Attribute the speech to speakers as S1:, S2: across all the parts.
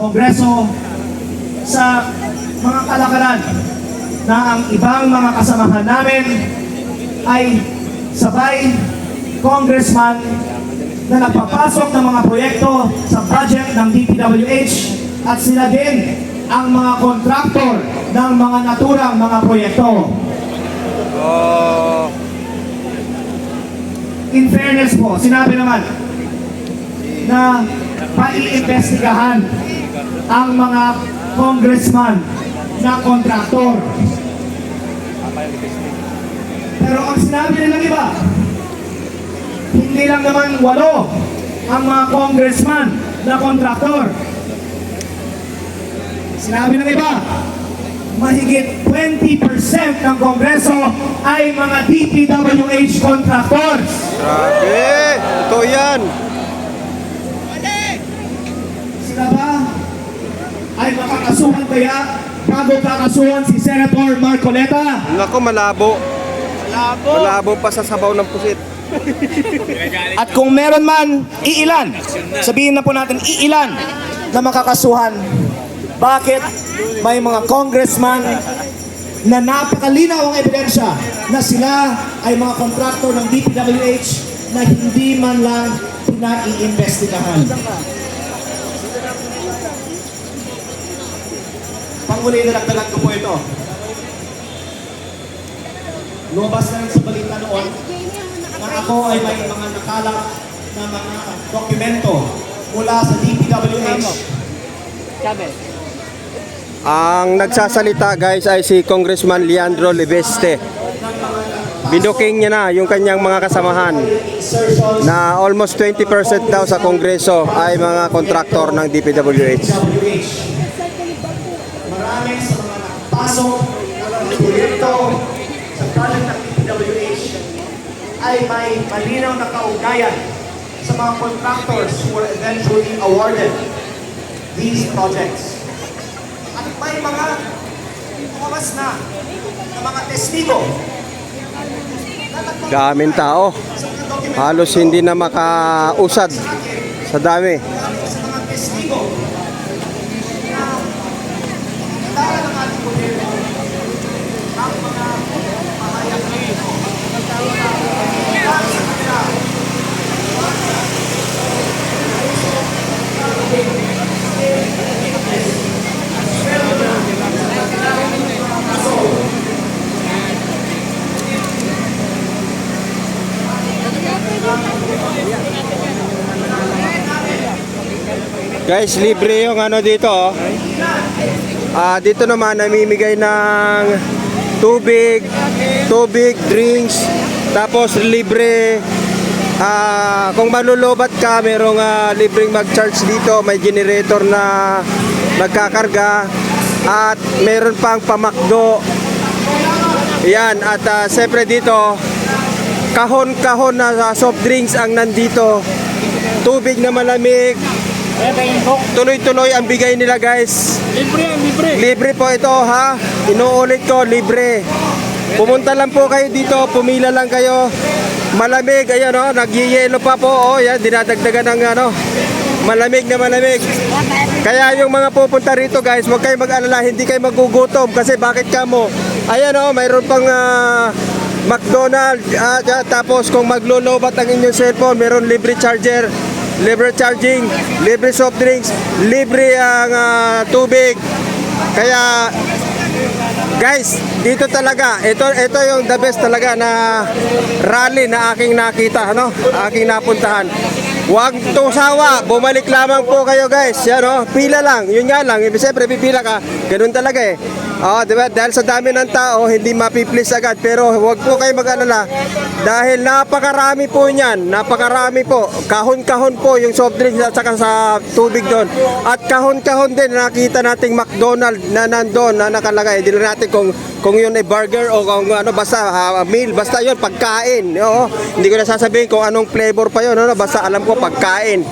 S1: Kongreso sa mga kalakaran na ang ibang mga kasamahan namin ay sabay congressman na nagpapasok ng mga proyekto sa budget ng DPWH at sila din ang mga kontraktor ng mga naturang mga proyekto. In fairness po, sinabi naman na paiimbestigahan ang mga congressman na kontraktor. Pero ang sinabi nilang iba, hindi lang naman 8 ang mga congressman na kontraktor. Sinabi ng iba, mahigit 20% ng Kongreso ay mga DPWH contractors.
S2: Grabe! Ito yan!
S1: Sila ba ay makakasuhan kaya bago kakasuhan si Senator Marcoleta?
S2: Naku, malabo. Malabo pa sa sabaw ng pusit.
S1: At kung meron man, iilan? Sabihin na po natin, iilan na makakasuhan? Bakit may mga congressman na napakalinaw ang ebidensya na sila ay mga kontraktor ng DPWH na hindi man lang pinaiimbestigahan? Panghuli na nagdalag ko po ito. Lumabas na rin sa balita noon na ako ay may mga nakalak na mga dokumento mula sa DPWH.
S2: Ang nagsasalita guys ay si Congressman Leandro Libeste. Binuking niya na yung kanyang mga kasamahan na almost 20% daw sa Kongreso ay mga kontraktor ng DPWH.
S1: Marami sa mga nakapasok ng proyekto sa project ng DPWH ay may malinaw na kaugnayan sa mga contractors who were eventually awarded these projects. At may mga umawas na mga testigo.
S2: Daming tao. Halos hindi na makausad sa dami.
S1: Sa mga testigo na dala ng ating gobyerno ang mga pahayag na ito. Dahil sa kanila,
S2: Guys, libre yung ano dito. Dito naman namimigay ng tubig, drinks, tapos libre. Kung malulubat ka, merong libreng mag-charge dito, may generator na nagkakarga at meron pang pamakdo. Yan, at siyempre dito kahon-kahon na soft drinks ang nandito. Tubig na malamig. Tuloy-tuloy ang bigay nila guys. Libre po ito ha. Inuulit ko, libre. Pumunta lang po kayo dito, pumila lang kayo. Malamig, ayan o, nagyayelo pa po. O, yan, dinadagdagan ng ano, malamig na malamig. Kaya yung mga pupunta rito guys, huwag kayo mag-alala, hindi kayo magugutom. Kasi bakit ka mo? Ayan o, mayroon pang McDonald's. Tapos kung maglo-lobat ang inyong cellphone, meron libre charger, libre charging, libre soft drinks, libre ang tubig. Kaya guys, dito talaga, ito yung the best talaga na rally na aking nakita, ano? Aking napuntahan. Huwag tusawa, bumalik lamang po kayo guys. Yan o, pila lang, yun nga lang. Siyempre pipila ka, ganun talaga eh. Diba? Dahil sa dami ng tao, hindi mapiplis agad. Pero huwag po kayo mag-alala. Dahil napakarami po niyan. Napakarami po. Kahon-kahon po yung soft drinks at saka sa tubig doon. At kahon-kahon din nakita nating McDonald's na nandun na nakalagay. Hindi natin kung yun ay burger o kung ano, basta meal. Basta yun, pagkain. Oo. Hindi ko na sasabihin kung anong flavor pa yun. Ano? Basta alam ko pagkain.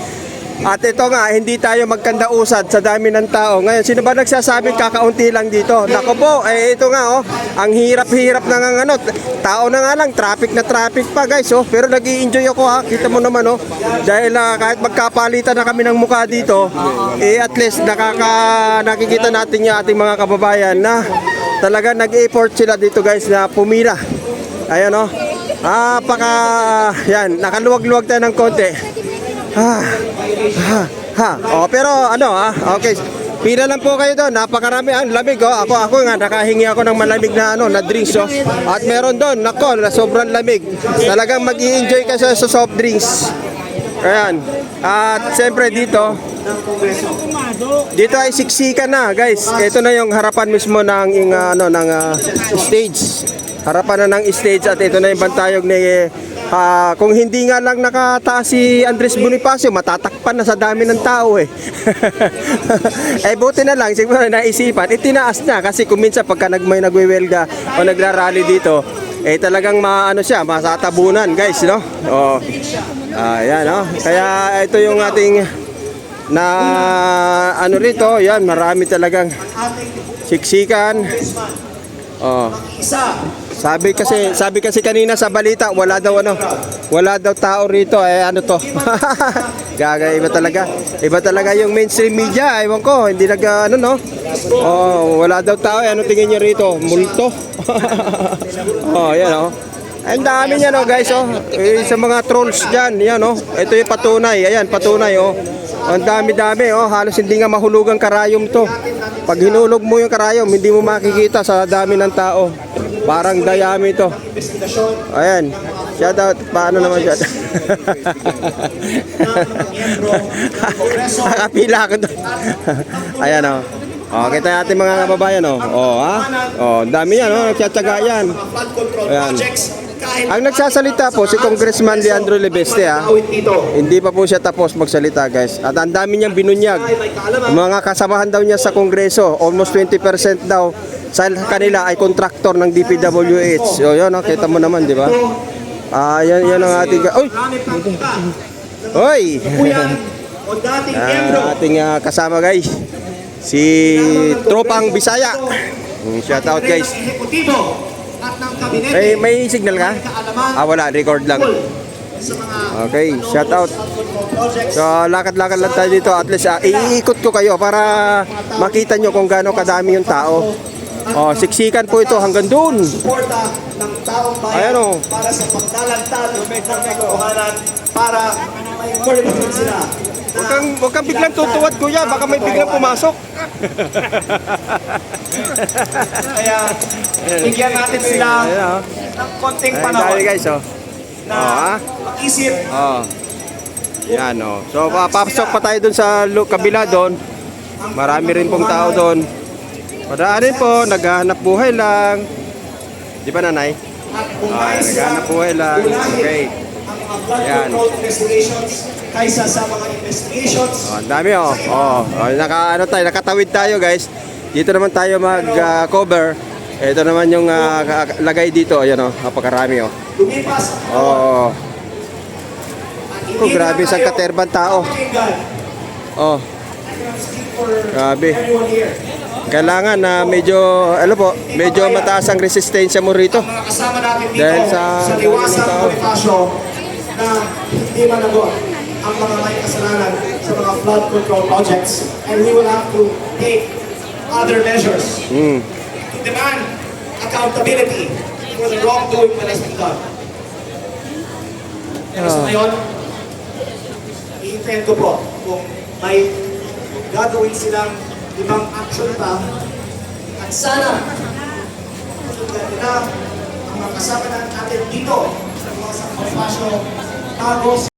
S2: At ito nga, hindi tayo magkanda-usad sa dami ng tao. Ngayon, sino ba nagsasabi kakaunti lang dito? Nako po, ito nga oh, ang hirap-hirap na nga ano, tao na nga lang, traffic na traffic pa guys oh. Pero nag-i-enjoy ako ha, kita mo naman oh. Dahil kahit magkapalitan na kami ng mukha dito, at least nakikita natin yung ating mga kababayan na talaga nag-effort sila dito guys na pumila. Ayan oh. Yan, nakaluwag-luwag tayo ng konti. Oh, pero ano okay. Pila lang po kayo doon, napakarami ang lamig oh. Ako nga nakahingi ako ng malamig na na drinks oh. At meron doon, nako, na sobrang lamig. Talagang mag-i-enjoy ka sa soft drinks. Ayan. At siyempre dito ay siksikan na, guys. Ito na yung harapan mismo ng stage. Harapan na ng stage at ito na yung bantayog ni kung hindi nga lang nakataas si Andres Bonifacio, matatakpan na sa dami ng tao eh. Buti na lang, siguro naisipan, itinaas na kasi kung minsan pagka may nagwewelga o nagrarally dito, talagang masatabunan guys, no? Oh. Ayan, no? Kaya ito yung ating rito, yan, marami talagang siksikan. Oh. Sabi kasi kanina sa balita, wala daw tao rito ano to. Gaga, iba talaga yung mainstream media, ewan ko, hindi wala daw tao, ano tingin niyo rito? Multo. Yan oh. Ang dami niya no guys oh. Sa mga trolls diyan, yan oh. Ito yung patunay, ayan, patunay oh. Ang dami-dami oh, halos hindi nga mahulugang karayom to. Pag hinulog mo yung karayom, hindi mo makikita sa dami ng tao. Parang dayami to. Ayan. Shout out. Paano naman shout out? Nakapila ako doon. Ayan o. Kita natin mga kababayan o. Dami yan o. Nagtsatsaga yan. Ayan. Ang nagsasalita po si Congressman Leandro Lebeste Hindi pa po siya tapos magsalita guys. At ang dami niyang binunyag. Mga kasamahan daw niya sa Kongreso, almost 20% daw sa kanila ay kontraktor ng DPWH. So yun, kita mo naman, di ba? Yan ang ating ating kasama guys. Si Tropang Bisaya. Shout out guys. May signal ka? Wala, record lang. Okay, shout out. So, lakad-lakad lang tayo dito. At least, iikot ko kayo para makita nyo kung gaano kadami yung tao. Siksikan po ito hanggang doon. Ayan o.
S1: Para sa pagdalantad ng katotohanan, para may coordinate sila.
S2: Huwag kang biglang tutuwad kuya, baka may biglang pumasok.
S1: Kaya, bigyan natin sila ng konting panahon.
S2: Dahil guys
S1: na mag-isip.
S2: Yan o. So, papasok pa tayo dun sa kabila doon. Marami rin pong tao doon. Padaanin po, naghahanap buhay lang. Di ba nanay? Naghahanap buhay lang. Okay. Yan.
S1: Kaysa sa mga investigations.
S2: Ang dami nakatawid tayo guys. Dito naman tayo mag-cover. Ito naman yung lagay dito. Ayan napakarami grabe isang katerbang tao. Grabe. Kailangan na medyo mataas ang resistensya mo rito.
S1: Mga kasama natin dito
S2: dahil sa
S1: liwasan ng Bonifacio na hindi managot ang mga may kasalanan sa mga flood control projects, and we will have to take other measures to demand accountability for the wrongdoing that has been done. Pero sa ngayon, i-intend ko po kung may gagawin silang ibang action pa, at sana na ang mga kasama natin dito sa mga Bonifacio bago